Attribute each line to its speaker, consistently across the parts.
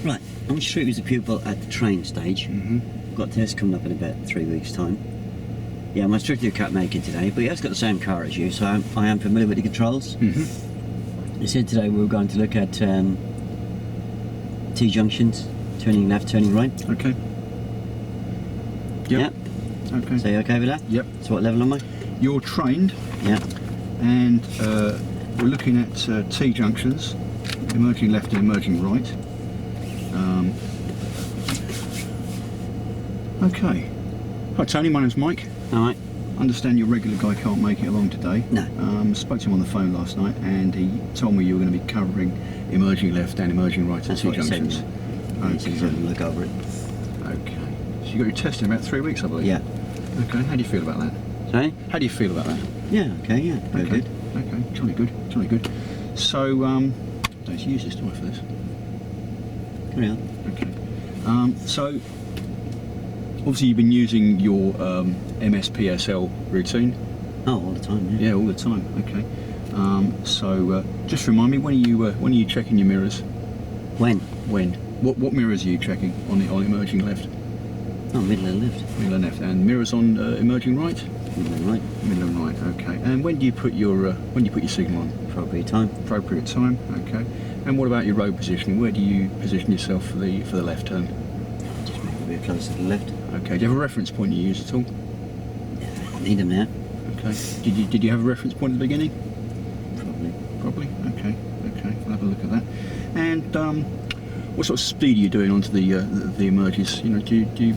Speaker 1: Right, I'm sure he was a pupil at the train stage.
Speaker 2: Mm-hmm.
Speaker 1: Got a test coming up in about 3 weeks' time. Yeah, I'm strictly a cat making today, but he has got the same car as you, so I am familiar with the controls.
Speaker 2: Mm-hmm.
Speaker 1: He said today we were going to look at T Junctions, turning left, turning right.
Speaker 2: Okay. Yep.
Speaker 1: Yeah.
Speaker 2: Okay.
Speaker 1: So you okay with that?
Speaker 2: Yep.
Speaker 1: So what level am I?
Speaker 2: You're trained,
Speaker 1: Yeah.
Speaker 2: and we're looking at T Junctions, emerging left and emerging right. Okay. Hi Tony, my name's Mike.
Speaker 1: Alright.
Speaker 2: Understand your regular guy can't make it along today.
Speaker 1: No.
Speaker 2: Spoke to him on the phone last night, and he told me you were going to be covering emerging left and emerging right at
Speaker 1: That's
Speaker 2: T
Speaker 1: what he said,
Speaker 2: Junctions.
Speaker 1: yeah. So he's having a look over it.
Speaker 2: Okay. So you got your test in about 3 weeks, I believe.
Speaker 1: Yeah.
Speaker 2: Okay. How do you feel about that?
Speaker 1: Sorry?
Speaker 2: How do you feel about that?
Speaker 1: Yeah, okay, yeah. Very
Speaker 2: Okay.
Speaker 1: good.
Speaker 2: Okay. Jolly good. Jolly good. So, don't use this, do I, for this?
Speaker 1: Carry on.
Speaker 2: Okay. So, obviously you've been using your MSPSL routine.
Speaker 1: Oh, all the time, yeah.
Speaker 2: Yeah, all the time. Okay. So, just remind me, when are you checking your mirrors?
Speaker 1: When?
Speaker 2: When? What mirrors are you checking on emerging left?
Speaker 1: Oh, middle and left.
Speaker 2: Middle and left, and mirrors on emerging right?
Speaker 1: Middle and right.
Speaker 2: Middle and right. Okay. And when do you put your signal on?
Speaker 1: Appropriate time.
Speaker 2: Appropriate time. Okay. And what about your road positioning? Where do you position yourself for the left turn?
Speaker 1: Just make it a bit closer to the left.
Speaker 2: Okay. Do you have a reference point you use at all?
Speaker 1: I need them now.
Speaker 2: Okay. Did you have a reference point at the beginning?
Speaker 1: Probably.
Speaker 2: Okay. Okay. We'll have a look at that. And what sort of speed are you doing onto the emerges? You know, do you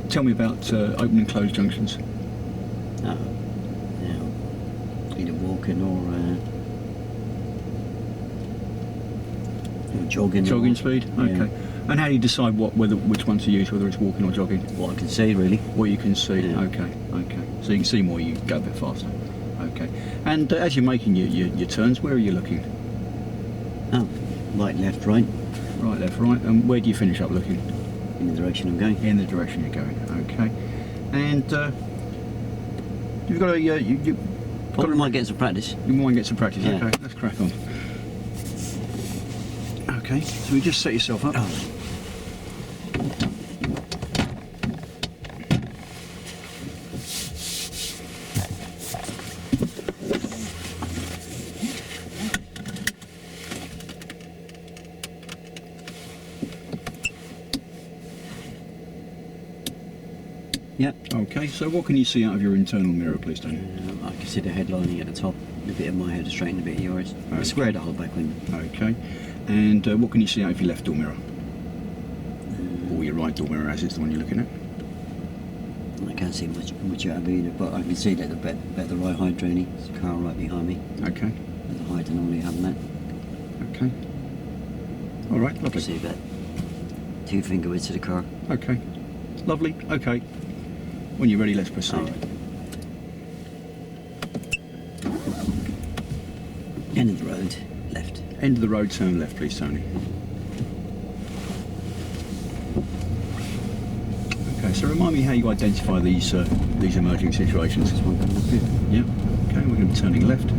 Speaker 2: tell me about open and closed junctions?
Speaker 1: Either walking or jogging.
Speaker 2: Jogging
Speaker 1: or,
Speaker 2: speed.
Speaker 1: Yeah.
Speaker 2: Okay. And how do you decide which one to use, whether it's walking or jogging?
Speaker 1: What I can see, really.
Speaker 2: What you can see.
Speaker 1: Yeah.
Speaker 2: Okay. Okay. So you can see more, you go a bit faster. Okay. And as you're making your turns, where are you looking?
Speaker 1: Oh, right, left, right.
Speaker 2: Right, left, right. And where do you finish up looking?
Speaker 1: In the direction I'm going.
Speaker 2: In the direction you're going. Okay. And you've got
Speaker 1: Probably might get some practice.
Speaker 2: You might get some practice.
Speaker 1: Yeah.
Speaker 2: Okay, let's crack on. Okay, so you just set yourself up.
Speaker 1: Oh. Yep.
Speaker 2: Okay, so what can you see out of your internal mirror, please, Tony?
Speaker 1: I can see the headlining at the top. A bit of my head is straight and a bit of yours. I squared the whole back window.
Speaker 2: Okay, and what can you see out of your left door mirror? Or your right door mirror, as it's the one you're looking at?
Speaker 1: I can't see much out of either, but I can see that the right height training. There's a car right behind me.
Speaker 2: Okay,
Speaker 1: The height I normally have that.
Speaker 2: okay. All right,
Speaker 1: I
Speaker 2: lovely.
Speaker 1: can see about 2 finger widths of the car.
Speaker 2: Okay, lovely. Okay, when you're ready, let's proceed.
Speaker 1: All right. End of the road, left.
Speaker 2: End of the road, turn left, please, Tony. Okay, so remind me how you identify these emerging situations.
Speaker 1: This one coming up here.
Speaker 2: Yeah. Okay, we're going to be turning left.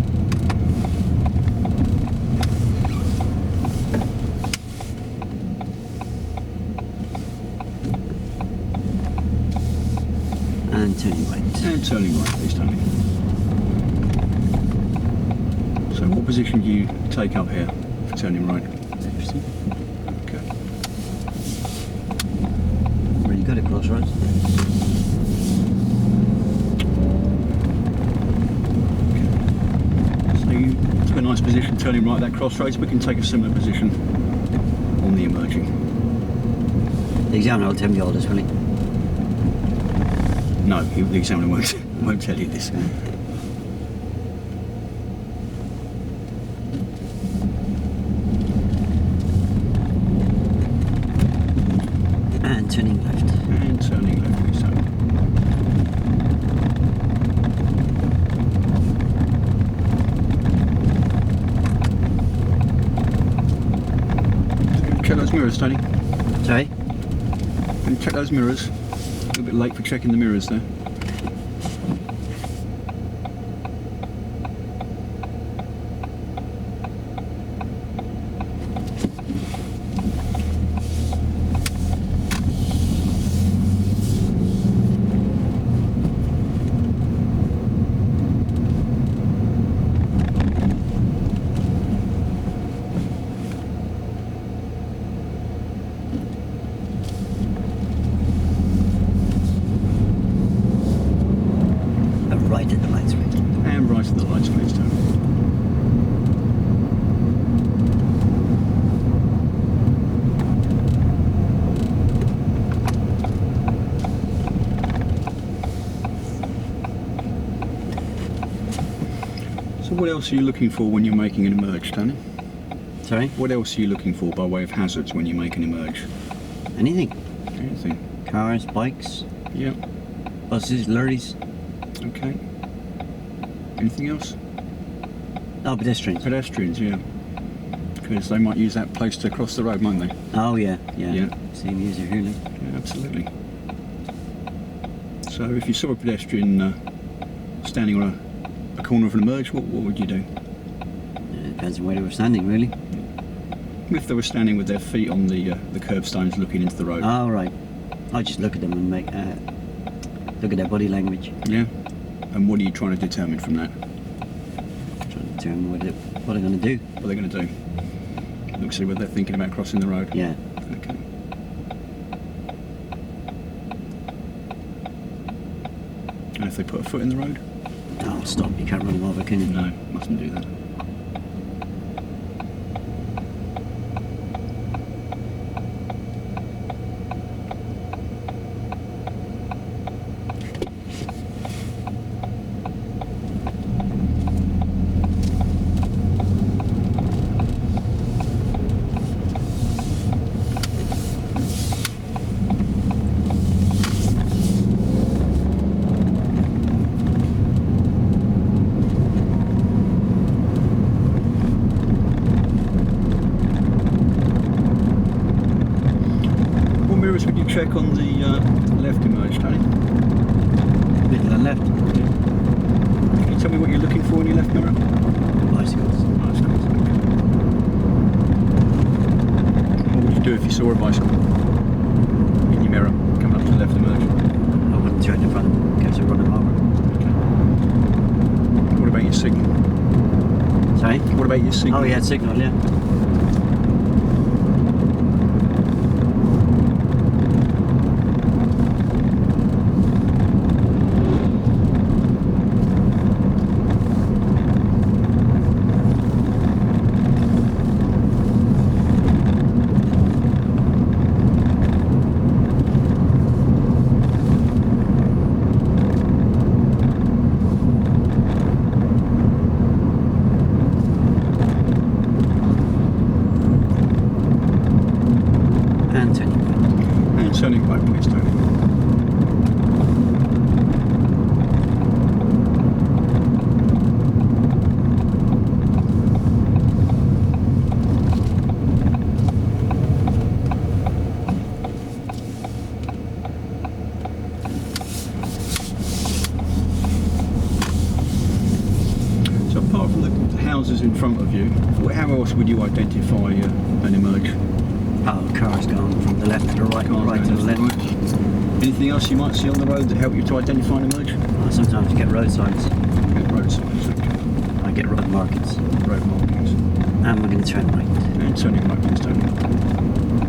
Speaker 1: And turning right.
Speaker 2: And turning right, please, Tony. So what position do you take up here for turning right?
Speaker 1: Interesting.
Speaker 2: Okay.
Speaker 1: Really good at crossroads.
Speaker 2: So you took a nice position turning right at that crossroads. We can take a similar position on the emerging.
Speaker 1: The examiner will tell me all this, will he?
Speaker 2: No, the examiner won't tell you this.
Speaker 1: And turning left.
Speaker 2: And turning left, please, Tony. Check those mirrors, Tony.
Speaker 1: Sorry?
Speaker 2: Can you check those mirrors? A little bit late for checking the mirrors there. What else are you looking for when you're making an emerge, Tony?
Speaker 1: Sorry?
Speaker 2: What else are you looking for by way of hazards when you make an emerge?
Speaker 1: Anything.
Speaker 2: Anything?
Speaker 1: Cars, bikes,
Speaker 2: Yeah.
Speaker 1: buses, lorries.
Speaker 2: Okay. Anything else?
Speaker 1: Oh, pedestrians.
Speaker 2: Pedestrians, yeah. Because they might use that place to cross the road, might they?
Speaker 1: Oh, yeah, yeah.
Speaker 2: Yeah.
Speaker 1: Same user here, look.
Speaker 2: Yeah, absolutely. So if you saw a pedestrian standing on a corner of an emerge, what would you do?
Speaker 1: It depends on where they were standing, really.
Speaker 2: If they were standing with their feet on the curbstones looking into the road?
Speaker 1: Oh, right. I just look at them and make look at their body language.
Speaker 2: Yeah. And what are you trying to determine from that?
Speaker 1: Trying to determine what they're going to do.
Speaker 2: What are they going to do? Look, see whether they're thinking about crossing the road?
Speaker 1: Yeah.
Speaker 2: Okay. And if they put a foot in the road?
Speaker 1: Oh, stop. You can't run them over, can you?
Speaker 2: No, mustn't do that. Would you check on the left emerge, Tony?
Speaker 1: Middle and left.
Speaker 2: Can you tell me what you're looking for in your left mirror?
Speaker 1: Bicycles.
Speaker 2: Bicycles. What would you do if you saw a bicycle in your mirror coming up to the left emerge?
Speaker 1: I wouldn't turn in front of them in case I run them over.
Speaker 2: Okay. What about your signal?
Speaker 1: Sorry?
Speaker 2: What about your signal?
Speaker 1: Oh, yeah, signal, yeah.
Speaker 2: And turning right, please, Tony. So apart from the houses in front of you, how else would you identify an emerge?
Speaker 1: Oh, cars going from the left to the right,
Speaker 2: Cars
Speaker 1: right to
Speaker 2: going
Speaker 1: the left.
Speaker 2: right. Anything else you might see on the road that help you to identify an emerge?
Speaker 1: Oh, sometimes you get road signs.
Speaker 2: Get road signs, okay.
Speaker 1: I get road markings.
Speaker 2: Road markings.
Speaker 1: And we're going to turn right.
Speaker 2: And turning right, please, Tony.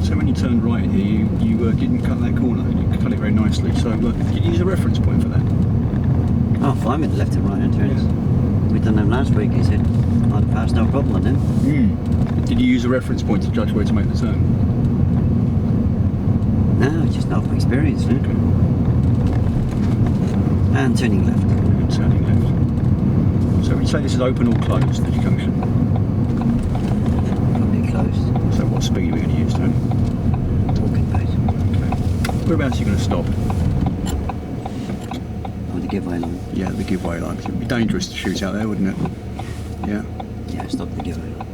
Speaker 2: So when you turned right in here, you didn't cut that corner. You cut it very nicely. So did you use a reference point for that?
Speaker 1: Oh, fine with the left and right hand turns. We done them last week, he said. I'd pass no problem on them.
Speaker 2: Did you use a reference point to judge where to make the turn?
Speaker 1: No, just not from experience. No?
Speaker 2: Okay.
Speaker 1: And turning left.
Speaker 2: And turning left. So would you say this is open or closed, the junction?
Speaker 1: Probably closed.
Speaker 2: So what speed are we going to use, Tony?
Speaker 1: Talking pace.
Speaker 2: Okay. Whereabouts are you going to stop?
Speaker 1: Oh, the giveaway line.
Speaker 2: Yeah, the giveaway line. It would be dangerous to shoot out there, wouldn't it? Yeah.
Speaker 1: Yeah, stop the giveaway line.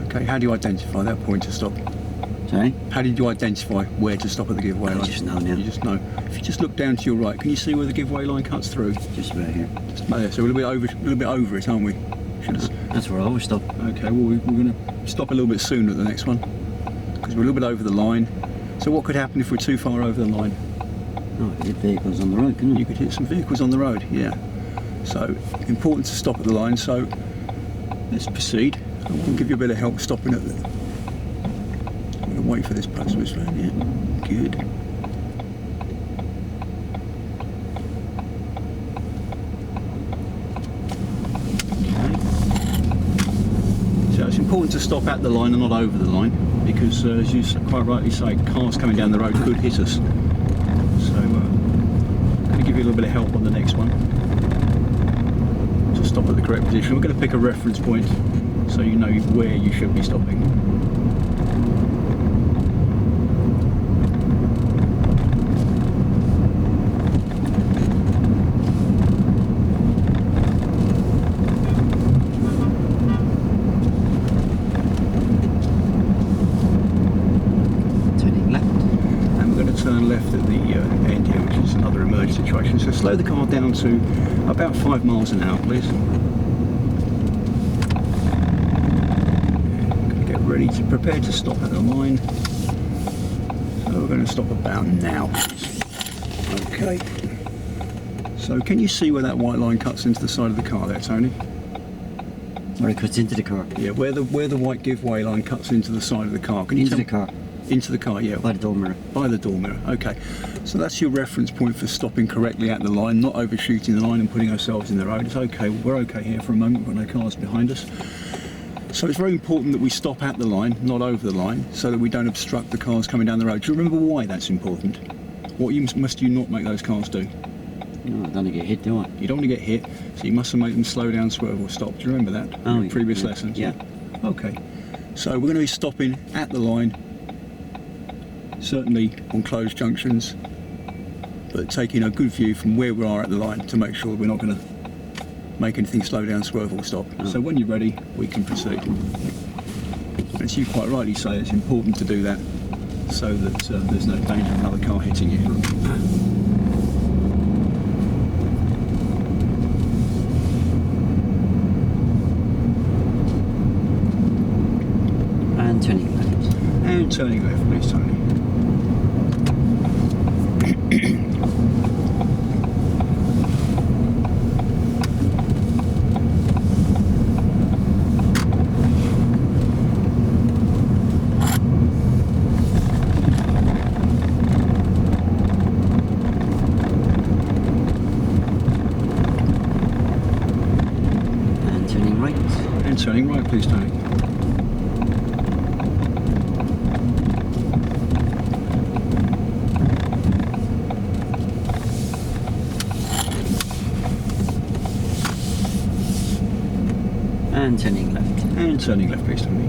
Speaker 2: Okay, how do you identify that point to stop?
Speaker 1: Sorry?
Speaker 2: How did you identify where to stop at the giveaway
Speaker 1: I
Speaker 2: line?
Speaker 1: just know now.
Speaker 2: You just know. If you just look down to your right, can you see where the giveaway line cuts through?
Speaker 1: Just about here.
Speaker 2: Just about there. So we're a little bit over it, aren't we? Should have.
Speaker 1: That's where I always stop.
Speaker 2: Okay, well we're going to stop a little bit sooner at the next one because we're a little bit over the line. So what could happen if we're too far over the line?
Speaker 1: Oh, I could hit vehicles on the road, couldn't
Speaker 2: You
Speaker 1: you?
Speaker 2: could hit some vehicles on the road, yeah. So important to stop at the line. So let's proceed. I will give you a bit of help stopping at the. I'm going to wait for this post switch round, yeah. Good. Okay. So it's important important to stop at the line and not over the line, because as you quite rightly say, cars coming down the road could hit us. So I'm going to give you a little bit of help on the next one. To stop at the correct position. We're going to pick a reference point so you know where you should be stopping. Turn left at the end here, which is another emergency situation. So slow the car down to about 5 miles an hour, please. I'm going to get ready to prepare to stop at the line. So we're going to stop about now, please. Okay. So can you see where that white line cuts into the side of the car there, Tony?
Speaker 1: Where it cuts into the car?
Speaker 2: Yeah, where the white giveaway line cuts into the side of the car. Can you
Speaker 1: into the car?
Speaker 2: Into the car, yeah.
Speaker 1: By the door mirror.
Speaker 2: By the door mirror, okay. So that's your reference point for stopping correctly at the line, not overshooting the line and putting ourselves in the road. It's okay, we're okay here for a moment, we've got no cars behind us. So it's very important that we stop at the line, not over the line, so that we don't obstruct the cars coming down the road. Do you remember why that's important? What must you not make those cars do?
Speaker 1: No, I don't want to get hit, do I?
Speaker 2: You don't want to get hit, so you mustn't make them slow down, swerve or stop. Do you remember that?
Speaker 1: Oh,
Speaker 2: in previous
Speaker 1: yeah.
Speaker 2: lessons?
Speaker 1: Yeah.
Speaker 2: Okay. So we're going to be stopping at the line, certainly on closed junctions, but taking a good view from where we are at the line to make sure we're not going to make anything slow down, swerve or stop.
Speaker 1: Oh.
Speaker 2: So when you're ready, we can proceed. As you quite rightly say, it's important to do that so that there's no danger of another car hitting you.
Speaker 1: And turning left.
Speaker 2: And turning left, please, Tony.
Speaker 1: And turning right.
Speaker 2: And turning right, please, Tony.
Speaker 1: And turning left.
Speaker 2: And turning left, please, Tony.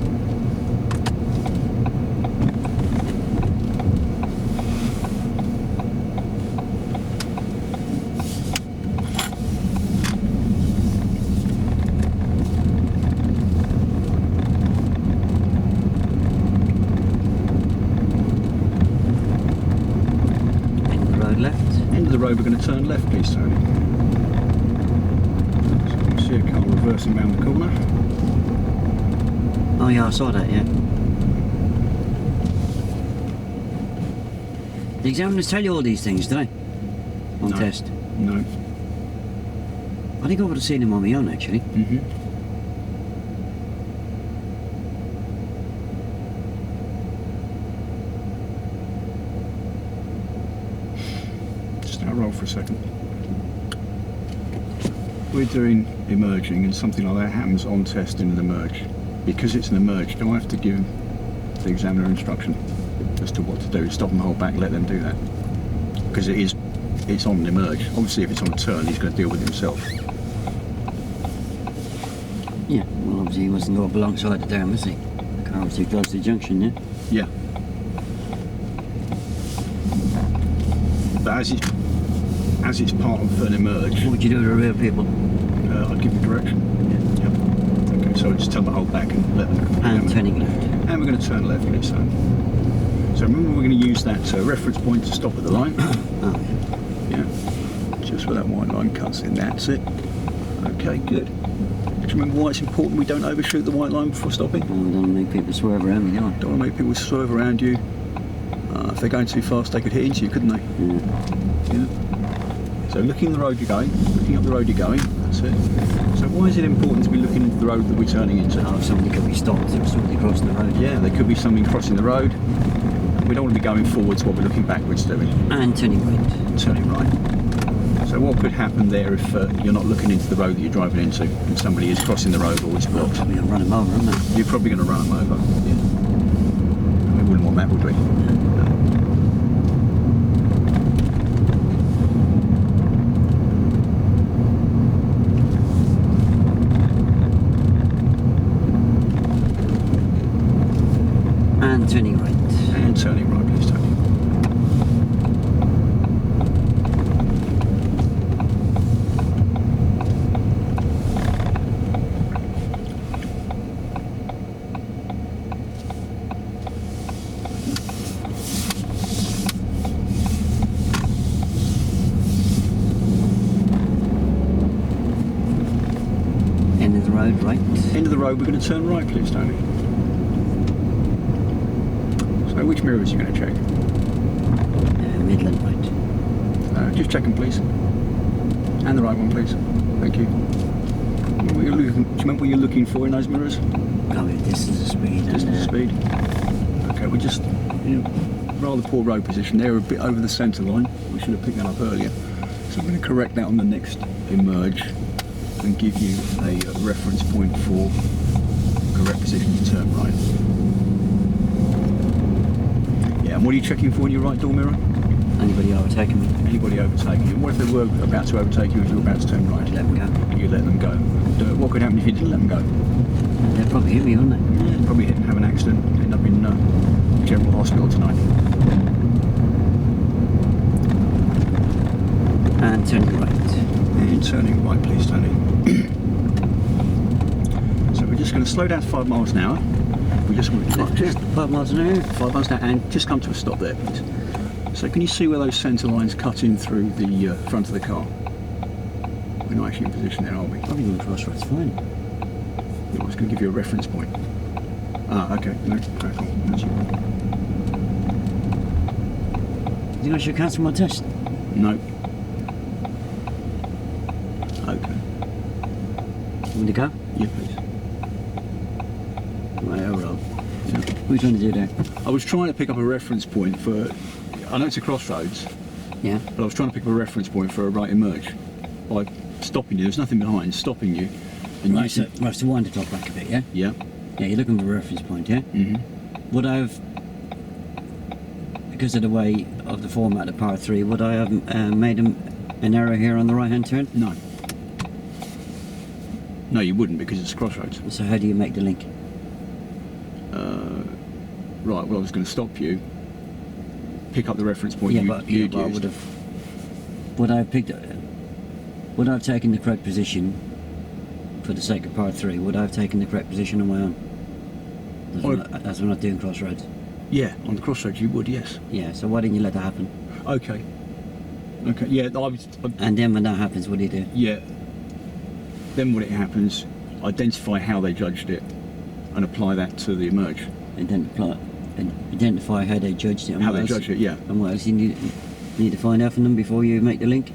Speaker 1: End of the road left.
Speaker 2: End of the road, we're going to turn left, please, Tony. So you can see a car reversing round the corner.
Speaker 1: Oh yeah, I saw that, yeah. The examiners tell you all these things, do they? On
Speaker 2: No.
Speaker 1: test.
Speaker 2: No.
Speaker 1: I think I would have seen him on my own, actually.
Speaker 2: Mm-hmm. Just now roll for a second. We're doing emerging, and something like that happens on test in an emerge. Because it's an emerge, do I have to give the examiner instruction as to what to do? Stop and hold back, let them do that. Because it's on an emerge. Obviously if it's on a turn, he's going to deal with it himself.
Speaker 1: Yeah, well obviously he wasn't going up alongside the dam, was he? The car was too close to the junction, yeah?
Speaker 2: Yeah. But as it's part of an emerge,
Speaker 1: What would you do to the real people?
Speaker 2: I'd give you direction.
Speaker 1: Yeah.
Speaker 2: Yep. Okay, so just tell them to hold back and let them
Speaker 1: And turning left.
Speaker 2: And we're going to turn left, please, son. So remember we're going to use that reference point to stop at the line.
Speaker 1: Oh,
Speaker 2: Yeah. Just where that white line cuts in, that's it. Okay, good. Do you remember why it's important we don't overshoot the white line before stopping?
Speaker 1: well, we don't want to make people swerve around me, do I?
Speaker 2: Don't want to make people swerve around you. If they're going too fast, they could hit into you, couldn't they?
Speaker 1: Yeah.
Speaker 2: Yeah. So looking the road you're going, looking up the road you're going, that's it. So why is it important to be looking into the road that we're turning into?
Speaker 1: Oh, somebody could be stopped or somebody crossing the road.
Speaker 2: Yeah, there could be something crossing the road. We don't want to be going forwards while we're looking backwards doing.
Speaker 1: And turning right.
Speaker 2: Turning right. So what could happen there if you're not looking into the road that you're driving into and somebody is crossing the road or it's blocked?
Speaker 1: Probably going to run him over, aren't they?
Speaker 2: You're probably going to run them over. Yeah. We wouldn't want that, would we? No.
Speaker 1: And turning right.
Speaker 2: And turning right, please, Tony.
Speaker 1: End of the road, right.
Speaker 2: End of the road, we're going to turn right, please, Tony. So which mirrors are you going to check?
Speaker 1: Midland, right.
Speaker 2: Just check them, please. And the right one, please. Thank you. Do you remember what you're looking for in those mirrors?
Speaker 1: Probably distance of speed.
Speaker 2: Distance of speed. Okay, we're just in a rather poor road position. They're a bit over the centre line. We should have picked that up earlier. So I'm going to correct that on the next emerge and give you a reference point for correct position to turn right. Yeah, and what are you checking for in your right door mirror?
Speaker 1: Anybody overtaking me?
Speaker 2: Anybody overtaking you? What if they were about to overtake you as you were about to turn right?
Speaker 1: Let them go.
Speaker 2: You let them go. And, what could happen if you didn't let them go?
Speaker 1: They'd probably hit me, wouldn't they?
Speaker 2: Yeah, probably hit and have an accident, end up in general hospital tonight.
Speaker 1: And turning right.
Speaker 2: And turning right, please, Tony. So we're just going to slow down to 5 miles an hour. We just want to
Speaker 1: Just 5 miles an hour.
Speaker 2: 5 miles an hour and just come to a stop there, please. So can you see where those centre lines cut in through the front of the car? We're not actually in position there, are we?
Speaker 1: Probably going to cross roads fine.
Speaker 2: I was going to give you a reference point. Ah, okay. No, crack on. That's you.
Speaker 1: Do you think I should cancel my test?
Speaker 2: No. Okay.
Speaker 1: Want to go?
Speaker 2: Yeah, please.
Speaker 1: Right, I'll roll.
Speaker 2: Yeah.
Speaker 1: What are you trying to do there?
Speaker 2: I was trying to pick up a reference point for. I know it's a crossroads,
Speaker 1: Yeah.
Speaker 2: but I was trying to pick up a reference point for a right emerge by stopping you. There's nothing behind, stopping you. And
Speaker 1: Right, so wind the clock back a bit, yeah?
Speaker 2: Yeah.
Speaker 1: Yeah, you're looking for a reference point, yeah?
Speaker 2: Mm-hmm.
Speaker 1: Would I have, because of the way of the format of part 3, would I have made an error here on the right hand turn?
Speaker 2: No. No, you wouldn't because it's crossroads.
Speaker 1: So how do you make the link?
Speaker 2: Right, well, I was going to stop you, pick up the reference point
Speaker 1: Yeah,
Speaker 2: you'd
Speaker 1: but I
Speaker 2: used.
Speaker 1: would have. Would I have picked? Would I have taken the correct position for the sake of part 3? Would I have taken the correct position on my own? As we're not doing crossroads.
Speaker 2: Yeah, on the crossroads you would, yes.
Speaker 1: Yeah. So why didn't you let that happen?
Speaker 2: Okay. Okay, yeah,
Speaker 1: And then when that happens, what do you do?
Speaker 2: yeah. Then when it happens, identify how they judged it and apply that to the emerge.
Speaker 1: Identify how they judged it. And
Speaker 2: How
Speaker 1: what
Speaker 2: they
Speaker 1: else-
Speaker 2: judged it, yeah.
Speaker 1: And what else you need to find out from them before you make the link?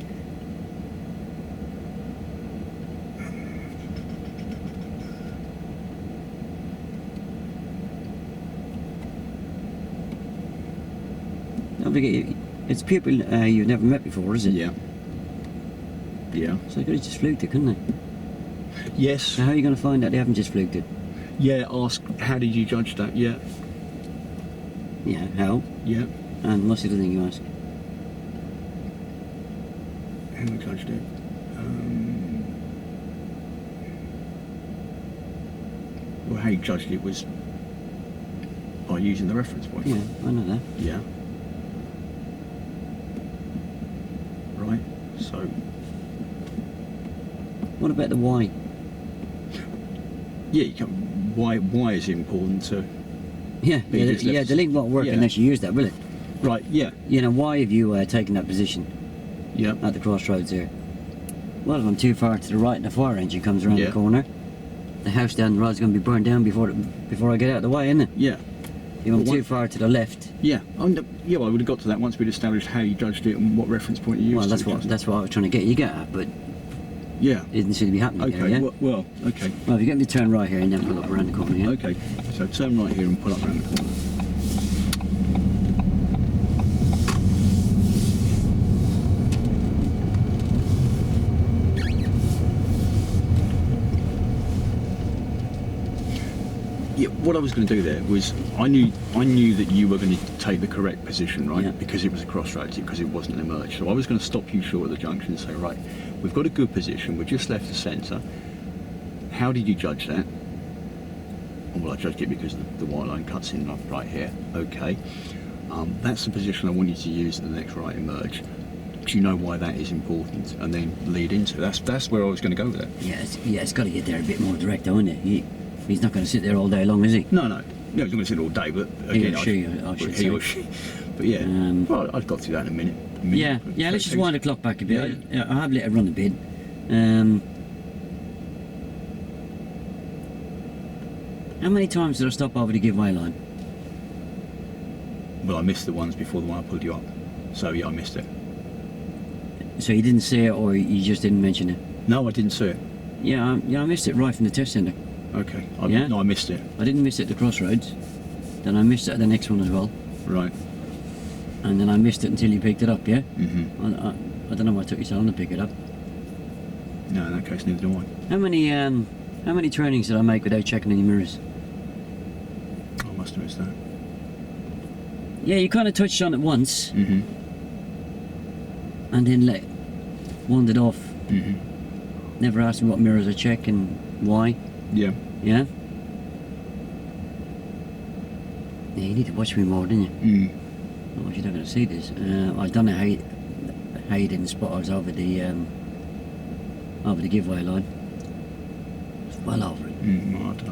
Speaker 1: Don't forget, it's people you've never met before, is it?
Speaker 2: Yeah. Yeah.
Speaker 1: So they could have just fluked it, couldn't they?
Speaker 2: Yes.
Speaker 1: So how are you going to find out they haven't just fluked it?
Speaker 2: Yeah, ask, how did you judge that? Yeah.
Speaker 1: Yeah, how?
Speaker 2: Yeah.
Speaker 1: And what's the other thing you ask?
Speaker 2: How we judged it? Well, how you judged it was by using the reference point.
Speaker 1: Yeah, I know that.
Speaker 2: Yeah. Right. So.
Speaker 1: What about the why?
Speaker 2: Yeah. You can, why is it important to?
Speaker 1: Yeah, the link won't work
Speaker 2: Yeah.
Speaker 1: unless you use that, will it?
Speaker 2: Right. Yeah.
Speaker 1: You know, why have you taken that position
Speaker 2: Yeah.
Speaker 1: at the crossroads there? Well, if I'm too far to the right and the fire engine comes around
Speaker 2: Yeah.
Speaker 1: the corner, the house down the road is going to be burned down before I get out of the way, isn't it?
Speaker 2: Yeah.
Speaker 1: If I'm
Speaker 2: But
Speaker 1: too far to the left,
Speaker 2: Yeah. Yeah. Well, I would have got to that once we'd established how you judged it and what reference point you used.
Speaker 1: well,
Speaker 2: to
Speaker 1: that's
Speaker 2: judge
Speaker 1: what I was trying to get you at, but
Speaker 2: Yeah.
Speaker 1: it didn't seem to be happening
Speaker 2: Okay.
Speaker 1: there, yeah?
Speaker 2: Well. Okay.
Speaker 1: Well, if you get me to turn right here and then pull up around the corner, yeah?
Speaker 2: Okay. So turn right here and pull up around the corner. what I was going to do there was I knew that you were going to take the correct position, right?
Speaker 1: Yeah.
Speaker 2: Because it was a crossroads, because it wasn't an emerge. So I was going to stop you short of the junction and say, right, we've got a good position. We're just left the centre. How did you judge that? Well, I judged it because the white line cuts in right here. Okay. That's the position I want you to use at the next right emerge. Do you know why that is important? And then lead into it. That's where I was going to go with it.
Speaker 1: Yeah, it's got to get there a bit more direct, though, isn't it? He's not going to sit there all day long, is he?
Speaker 2: No, he's not going to sit all day, but again,
Speaker 1: I should say.
Speaker 2: he or she. But yeah, well, I've got to that in a minute.
Speaker 1: Yeah, let's just wind the clock back a bit.
Speaker 2: Yeah.
Speaker 1: I have let it run a bit. How many times did I stop over the giveaway line?
Speaker 2: Well, I missed the ones before the one I pulled you up. So yeah, I missed it.
Speaker 1: So you didn't see it, or you just didn't mention it?
Speaker 2: No, I didn't see it.
Speaker 1: Yeah, I missed it right from the test centre.
Speaker 2: Okay. No, I missed it.
Speaker 1: I didn't miss it at the crossroads. Then I missed it at the next one as well.
Speaker 2: Right.
Speaker 1: And then I missed it until you picked it up, yeah?
Speaker 2: Mm-hmm.
Speaker 1: I don't know why it took you so long to pick it up.
Speaker 2: No, in that case, neither do I.
Speaker 1: How many trainings did I make without checking any mirrors?
Speaker 2: I must have missed that.
Speaker 1: Yeah, you kind of touched on it once,
Speaker 2: Mm-hmm.
Speaker 1: and then wandered off.
Speaker 2: Mm-hmm.
Speaker 1: Never asked me what mirrors I check and why.
Speaker 2: Yeah.
Speaker 1: Yeah? Yeah, you need to watch me more, didn't you?
Speaker 2: Mm.
Speaker 1: Oh, you're not going to see this. I don't know how you didn't spot us over the giveaway line. It's well over it.
Speaker 2: Well, I don't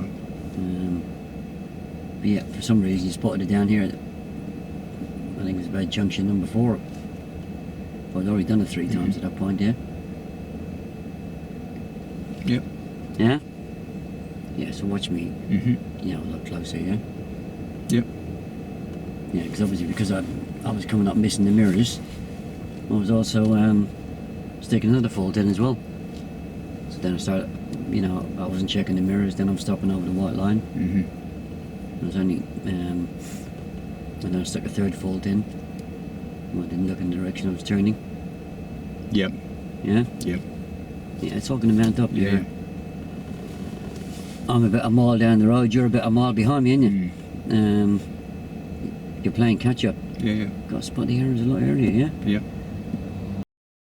Speaker 2: know.
Speaker 1: But yeah, for some reason you spotted it down here. I think it was about junction number 4. I'd already done it 3 times at that point, yeah?
Speaker 2: Yep.
Speaker 1: Yeah? Yeah, so watch me,
Speaker 2: Mm-hmm.
Speaker 1: a lot closer, yeah?
Speaker 2: Yep.
Speaker 1: Yeah, because obviously because I was coming up missing the mirrors, I was also sticking another fault in as well. So then I started, I wasn't checking the mirrors, then I'm stopping over the white line.
Speaker 2: Mm-hmm.
Speaker 1: I was only, and then I stuck a 3rd fault in. I didn't look in the direction I was turning.
Speaker 2: Yep.
Speaker 1: Yeah?
Speaker 2: Yep.
Speaker 1: Yeah, it's all going to mount up.
Speaker 2: Yeah.
Speaker 1: I'm about a mile down the road, you're about a mile behind me, aren't you?
Speaker 2: Mm.
Speaker 1: You're playing catch up.
Speaker 2: Yeah.
Speaker 1: Got to spot the errors a lot earlier, yeah?
Speaker 2: Yep.